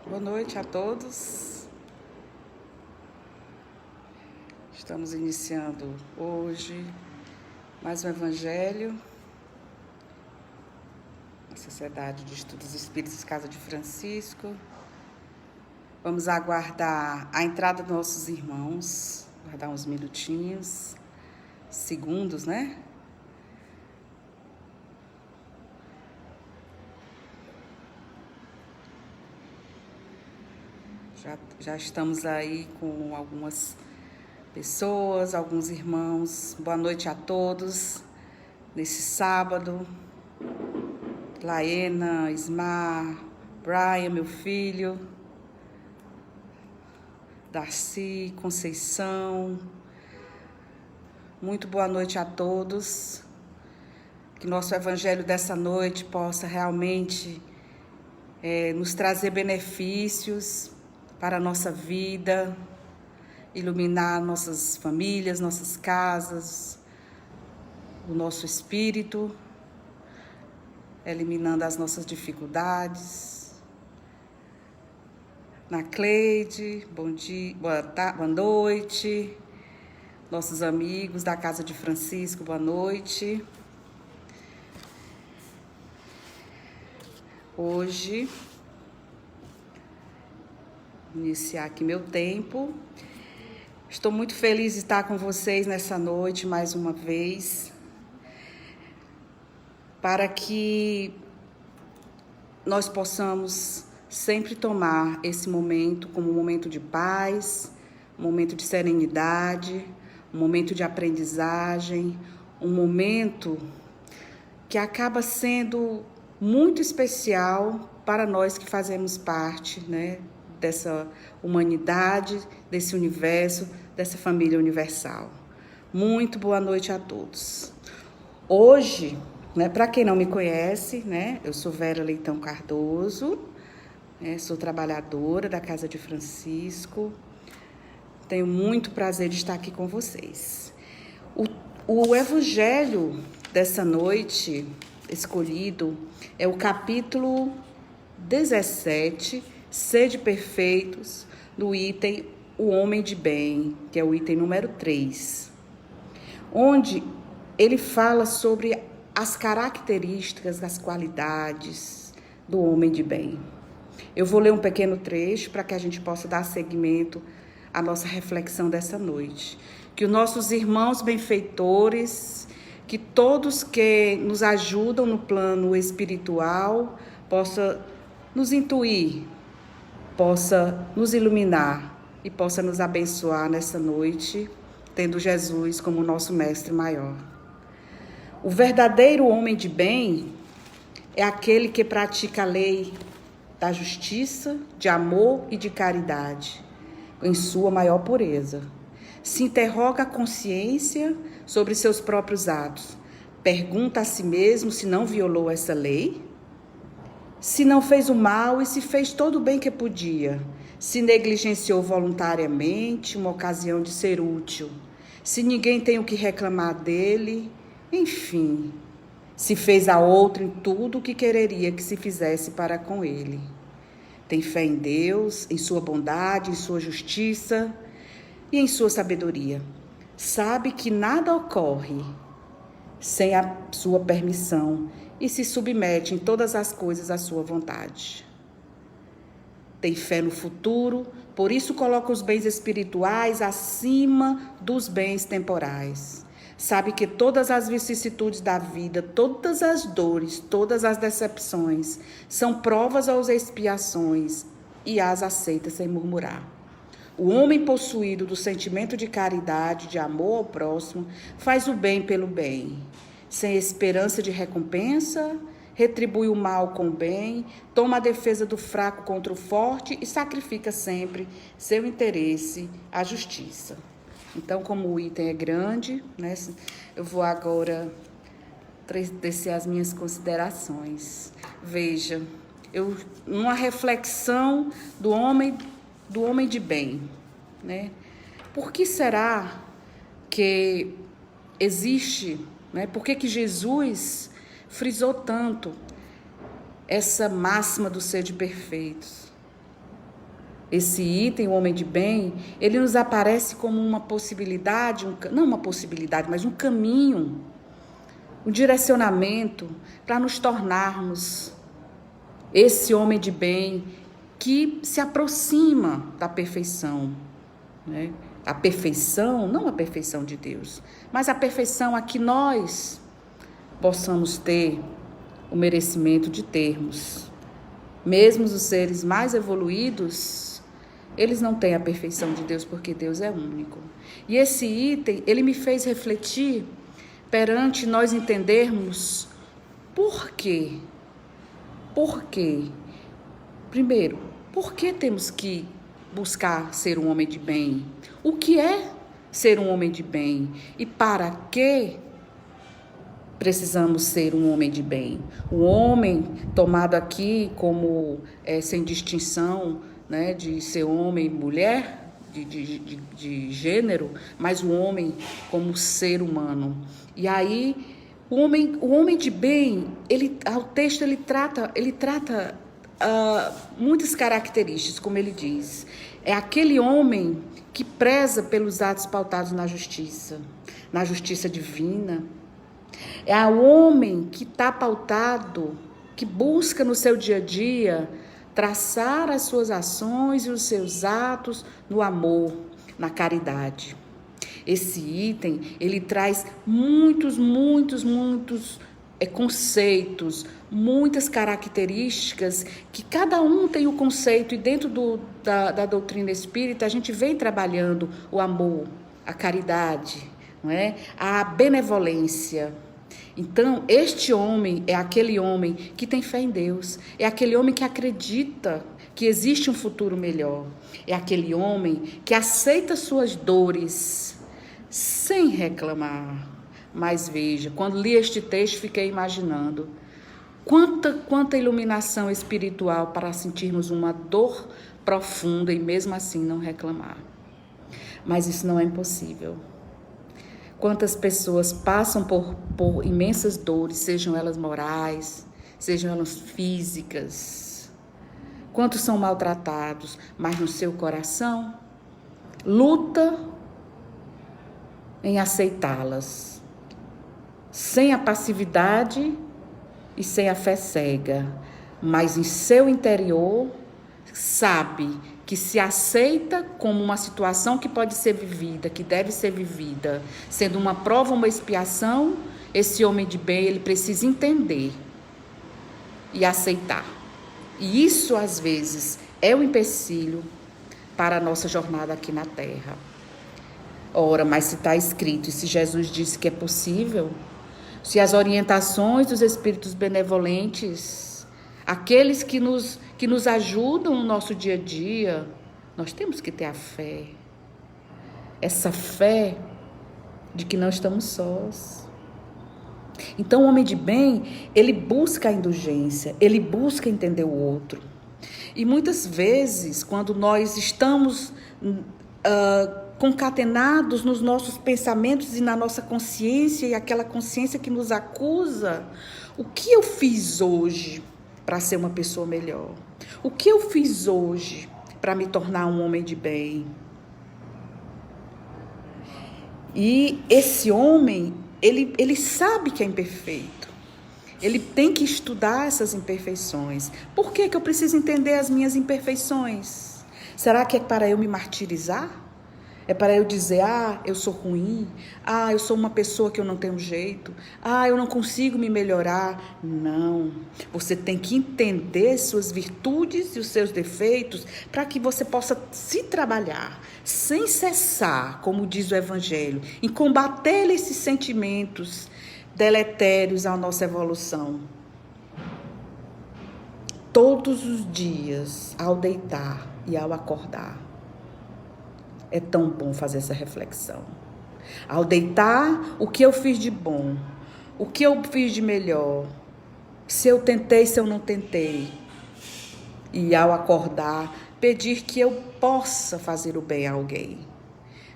Boa noite a todos. Estamos iniciando hoje mais um Evangelho na Sociedade de Estudos Espíritas Casa de Francisco. Vamos aguardar a entrada dos nossos irmãos, aguardar uns minutinhos, segundos, né? Já estamos aí com algumas pessoas, alguns irmãos. Boa noite a todos. Nesse sábado, Laena, Ismar, Brian, meu filho, Darcy, Conceição. Muito boa noite a todos. Que nosso evangelho dessa noite possa realmente nos trazer benefícios para a nossa vida, iluminar nossas famílias, nossas casas, o nosso espírito, eliminando as nossas dificuldades. Na Cleide, bom dia, boa noite. Nossos amigos da Casa de Francisco, boa noite. Hoje, iniciar aqui meu tempo. Estou muito feliz de estar com vocês nessa noite mais uma vez, para que nós possamos sempre tomar esse momento como um momento de paz, um momento de serenidade, um momento de aprendizagem, um momento que acaba sendo muito especial para nós que fazemos parte, né, dessa humanidade, desse universo, dessa família universal. Muito boa noite a todos. Hoje, né, para quem não me conhece, né, eu sou Vera Leitão Cardoso, né, sou trabalhadora da Casa de Francisco. Tenho muito prazer de estar aqui com vocês. O evangelho dessa noite escolhido é o capítulo 17, Sede Perfeitos, do item O Homem de Bem, que é o item número 3, onde ele fala sobre as características, as qualidades do homem de bem. Eu vou ler um pequeno trecho para que a gente possa dar seguimento à nossa reflexão dessa noite. Que os nossos irmãos benfeitores, que todos que nos ajudam no plano espiritual, possa nos intuir, possa nos iluminar e possa nos abençoar nessa noite, tendo Jesus como nosso mestre maior. O verdadeiro homem de bem é aquele que pratica a lei da justiça, de amor e de caridade, em sua maior pureza. Se interroga a consciência sobre seus próprios atos. Pergunta a si mesmo se não violou essa lei, se não fez o mal e se fez todo o bem que podia, se negligenciou voluntariamente uma ocasião de ser útil, se ninguém tem o que reclamar dele, enfim, se fez a outro em tudo o que quereria que se fizesse para com ele. Tem fé em Deus, em sua bondade, em sua justiça e em sua sabedoria. Sabe que nada ocorre sem a sua permissão e se submete em todas as coisas à sua vontade. Tem fé no futuro, por isso coloca os bens espirituais acima dos bens temporais. Sabe que todas as vicissitudes da vida, todas as dores, todas as decepções são provas ou expiações e as aceita sem murmurar. O homem possuído do sentimento de caridade, de amor ao próximo, faz o bem pelo bem, sem esperança de recompensa, retribui o mal com o bem, toma a defesa do fraco contra o forte e sacrifica sempre seu interesse à justiça. Então, como o item é grande, né, eu vou agora descer as minhas considerações. Veja, uma reflexão do homem de bem, né? Por que será que existe, né? Por que Jesus frisou tanto essa máxima do ser de perfeitos? esse item, o homem de bem, ele nos aparece como uma possibilidade, não uma possibilidade, mas um caminho, um direcionamento para nos tornarmos esse homem de bem que se aproxima da perfeição, né? A perfeição, não a perfeição de Deus, mas a perfeição a que nós possamos ter o merecimento de termos. Mesmo os seres mais evoluídos, eles não têm a perfeição de Deus, porque Deus é único. E esse item, ele me fez refletir perante nós entendermos por quê. Por quê? Primeiro, por que temos que buscar ser um homem de bem? O que é ser um homem de bem? E para que precisamos ser um homem de bem? O homem, tomado aqui como sem distinção, né, de ser homem e mulher, de gênero, mas o homem como ser humano. E aí, o homem de bem, o texto ele trata muitas características, como ele diz. É aquele homem que preza pelos atos pautados na justiça divina. É o homem que está pautado, que busca no seu dia a dia traçar as suas ações e os seus atos no amor, na caridade. Esse item, ele traz muitos conceitos, muitas características, que cada um tem o conceito, e dentro da doutrina espírita a gente vem trabalhando o amor, a caridade, não é? A benevolência. Então, este homem é aquele homem que tem fé em Deus, é aquele homem que acredita que existe um futuro melhor, é aquele homem que aceita suas dores sem reclamar. Mas veja, quando li este texto, fiquei imaginando quanta iluminação espiritual para sentirmos uma dor profunda e mesmo assim não reclamar. Mas isso não é impossível. Quantas pessoas passam por imensas dores, sejam elas morais, sejam elas físicas. Quantos são maltratados, mas no seu coração luta em aceitá-las, sem a passividade e sem a fé cega, mas em seu interior sabe que se aceita como uma situação que pode ser vivida, que deve ser vivida, sendo uma prova, uma expiação. Esse homem de bem, ele precisa entender e aceitar. E isso, às vezes, é o empecilho para a nossa jornada aqui na Terra. Ora, mas se está escrito, e se Jesus disse que é possível, se as orientações dos espíritos benevolentes, aqueles que nos ajudam no nosso dia a dia, nós temos que ter a fé. Essa fé de que não estamos sós. Então, o homem de bem, ele busca a indulgência, ele busca entender o outro. E muitas vezes, quando nós estamos concatenados nos nossos pensamentos e na nossa consciência, e aquela consciência que nos acusa, o que eu fiz hoje para ser uma pessoa melhor? O que eu fiz hoje para me tornar um homem de bem? E esse homem, ele sabe que é imperfeito. Ele tem que estudar essas imperfeições. Por que eu preciso entender as minhas imperfeições? Será que é para eu me martirizar? É para eu dizer, eu sou ruim, eu sou uma pessoa que eu não tenho jeito, eu não consigo me melhorar. Não, você tem que entender suas virtudes e os seus defeitos para que você possa se trabalhar, sem cessar, como diz o Evangelho, em combater esses sentimentos deletérios à nossa evolução. Todos os dias, ao deitar e ao acordar. É tão bom fazer essa reflexão. Ao deitar, o que eu fiz de bom? O que eu fiz de melhor? Se eu tentei, se eu não tentei? E ao acordar, pedir que eu possa fazer o bem a alguém.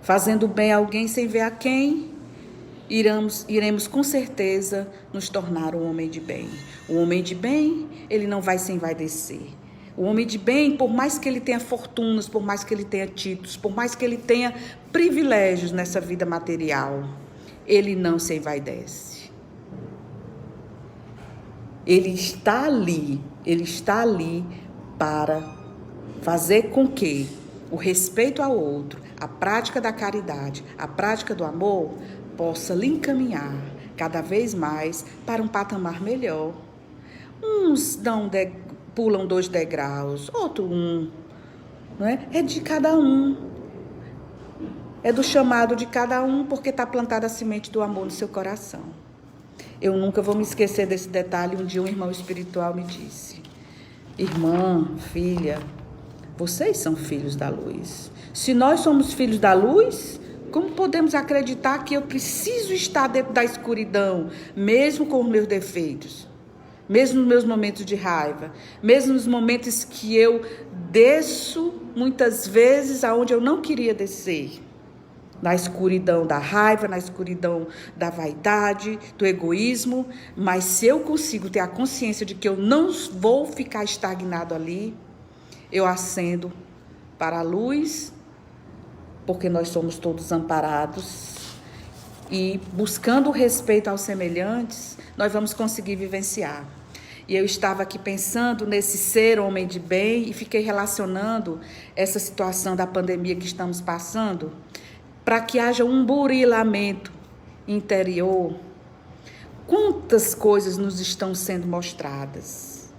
Fazendo o bem a alguém sem ver a quem, iremos com certeza nos tornar um homem de bem. O homem de bem, ele não vai se envaidecer. O homem de bem, por mais que ele tenha fortunas, por mais que ele tenha títulos, por mais que ele tenha privilégios nessa vida material, ele não se envaidece. Ele está ali para fazer com que o respeito ao outro, a prática da caridade, a prática do amor, possa lhe encaminhar cada vez mais para um patamar melhor. Uns pulam 2 degraus, outro 1. Não é? É de cada um. É do chamado de cada um, porque está plantada a semente do amor no seu coração. Eu nunca vou me esquecer desse detalhe. Um dia um irmão espiritual me disse: irmã, filha, vocês são filhos da luz. Se nós somos filhos da luz, como podemos acreditar que eu preciso estar dentro da escuridão, mesmo com os meus defeitos? Mesmo nos meus momentos de raiva, mesmo nos momentos que eu desço, muitas vezes, aonde eu não queria descer. Na escuridão da raiva, na escuridão da vaidade, do egoísmo. Mas se eu consigo ter a consciência de que eu não vou ficar estagnado ali, eu ascendo para a luz, porque nós somos todos amparados. E buscando o respeito aos semelhantes, nós vamos conseguir vivenciar. E eu estava aqui pensando nesse ser homem de bem e fiquei relacionando essa situação da pandemia que estamos passando para que haja um burilamento interior. Quantas coisas nos estão sendo mostradas?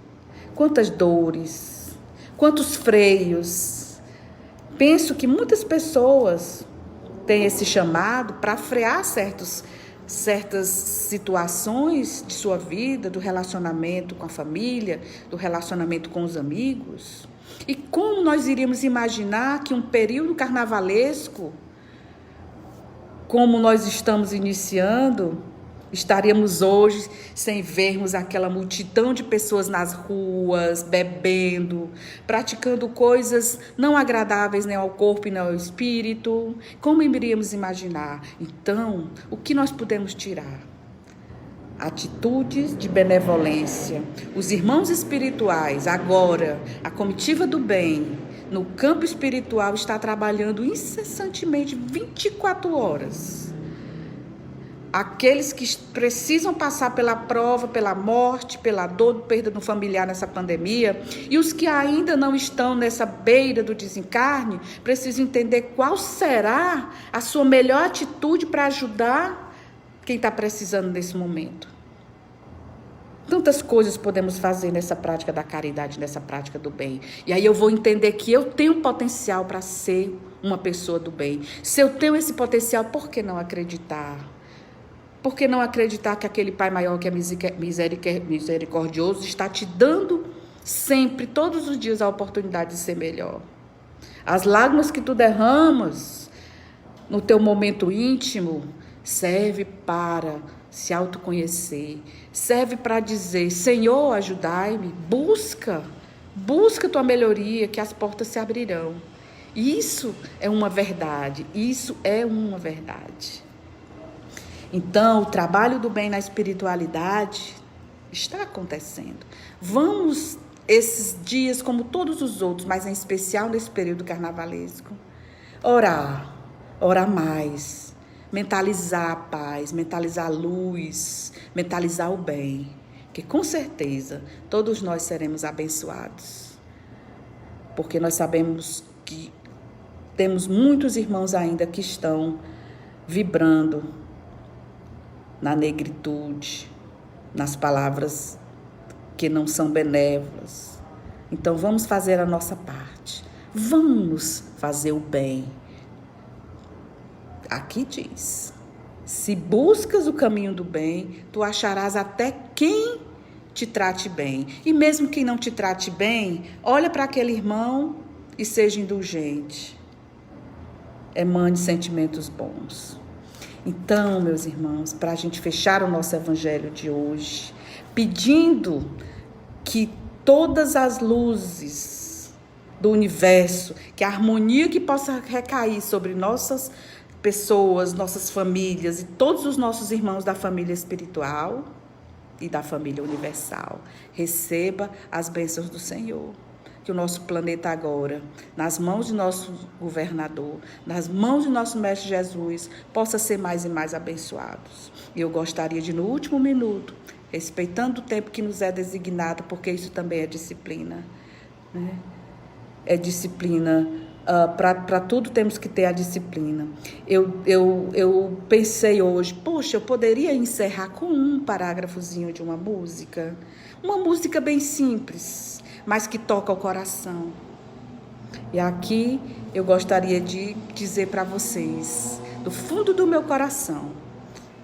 Quantas dores? Quantos freios? Penso que muitas pessoas têm esse chamado para frear certas situações de sua vida, do relacionamento com a família, do relacionamento com os amigos. E como nós iríamos imaginar que um período carnavalesco, como nós estamos iniciando, estaríamos hoje sem vermos aquela multidão de pessoas nas ruas, bebendo, praticando coisas não agradáveis nem ao corpo e nem ao espírito. Como iríamos imaginar? Então, o que nós podemos tirar? Atitudes de benevolência. Os irmãos espirituais, agora, a comitiva do bem, no campo espiritual, está trabalhando incessantemente 24 horas. Aqueles que precisam passar pela prova, pela morte, pela dor, perda do familiar nessa pandemia, e os que ainda não estão nessa beira do desencarne, precisam entender qual será a sua melhor atitude para ajudar quem está precisando nesse momento. Tantas coisas podemos fazer nessa prática da caridade, nessa prática do bem. E aí eu vou entender que eu tenho potencial para ser uma pessoa do bem. Se eu tenho esse potencial, por que não acreditar? Por que não acreditar que aquele Pai maior, que é misericordioso, está te dando sempre, todos os dias, a oportunidade de ser melhor? As lágrimas que tu derramas no teu momento íntimo serve para se autoconhecer, serve para dizer: Senhor, ajudai-me, busca tua melhoria, que as portas se abrirão. Isso é uma verdade, Então, o trabalho do bem na espiritualidade está acontecendo. Vamos, esses dias, como todos os outros, mas em especial nesse período carnavalesco, orar mais, mentalizar a paz, mentalizar a luz, mentalizar o bem, que com certeza todos nós seremos abençoados. Porque nós sabemos que temos muitos irmãos ainda que estão vibrando na negritude, nas palavras que não são benévolas. Então vamos fazer a nossa parte. Vamos fazer o bem. Aqui diz: se buscas o caminho do bem, tu acharás até quem te trate bem. E mesmo quem não te trate bem, olha para aquele irmão e seja indulgente. Emane sentimentos bons. Então, meus irmãos, para a gente fechar o nosso evangelho de hoje, pedindo que todas as luzes do universo, que a harmonia que possa recair sobre nossas pessoas, nossas famílias e todos os nossos irmãos da família espiritual e da família universal, receba as bênçãos do Senhor. que o nosso planeta agora, nas mãos de nosso governador, nas mãos de nosso Mestre Jesus, possa ser mais e mais abençoados. E eu gostaria de, no último minuto, respeitando o tempo que nos é designado, porque isso também é disciplina, né? É disciplina. Para tudo temos que ter a disciplina. Eu pensei hoje, poxa, eu poderia encerrar com um parágrafozinho de uma música bem simples, mas que toca o coração. E aqui eu gostaria de dizer para vocês, do fundo do meu coração,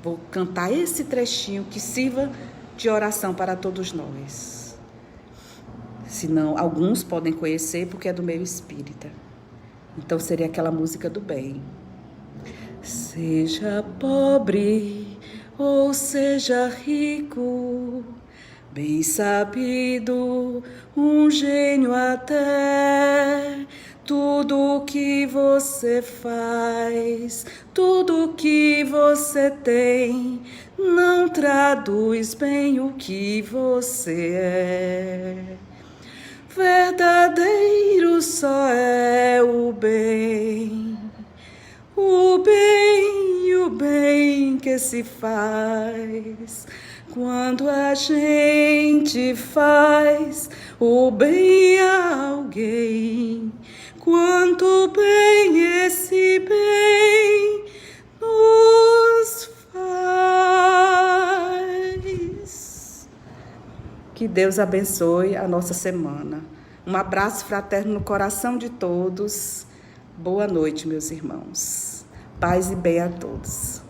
vou cantar esse trechinho que sirva de oração para todos nós. Senão, alguns podem conhecer porque é do meio espírita. Então seria aquela música do bem. Seja pobre ou seja rico, bem sabido, um gênio até, tudo o que você faz, tudo o que você tem, não traduz bem o que você é. Verdadeiro só é o bem que se faz quando a gente faz o bem a alguém. Quanto bem esse bem nos faz. Que Deus abençoe a nossa semana. Um abraço fraterno no coração de todos. Boa noite, meus irmãos. Paz e bem a todos.